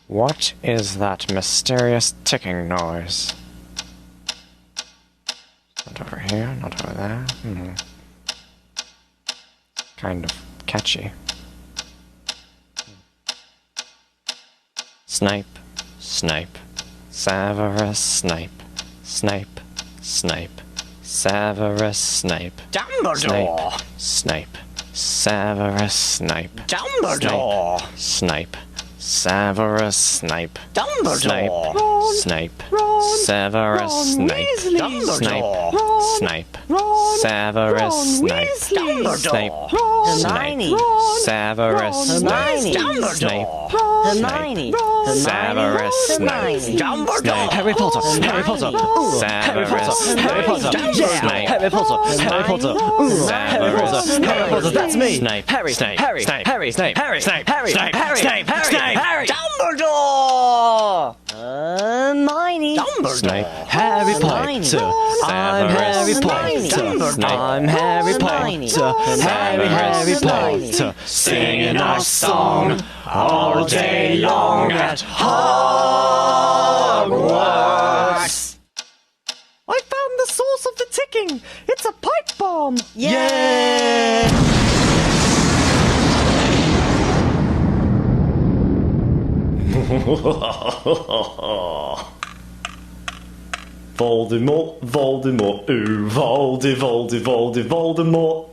What is that mysterious ticking noise? Not over here, not over there. Kind of catchy. Snipe, snipe, Severus Snape, Snape, Snape, Severus Snape, Dumbledore! Snape, Severus Snape, Dumbledore! Snape, Severus Snape, Dumbledore! Snape, Ron, Severus Ron Snape, Weasley. Snape, Ron, Snape, Ron, Severus Ron Snape, Weasley. Snape, Ron, Snape, Ron, Severus Snape, Hermione. Snape, Hermione. Severus Snape, Dumbledore! Harry Potter, Harry Potter, ooh, Harry Potter, Harry Potter, yeah, Harry Potter, Harry Potter, ooh, Harry Potter, Harry Potter, that's me, Snape, Harry, Snape, Harry, Snape, Harry, Snape, Harry, Snape, Harry, Snape, Harry, Snape, Harry, Harry! Dumbledore, Hermione! Snape, Harry Hermione. Potter, I'm Harry Hermione. Potter, I'm Harry Hermione. Potter, Harry Hermione. Potter, singing our song all day long at Hogwarts. I found the source of the ticking. It's a pipe bomb. Yay! Voldemort, Voldemort, ooh, Voldemort.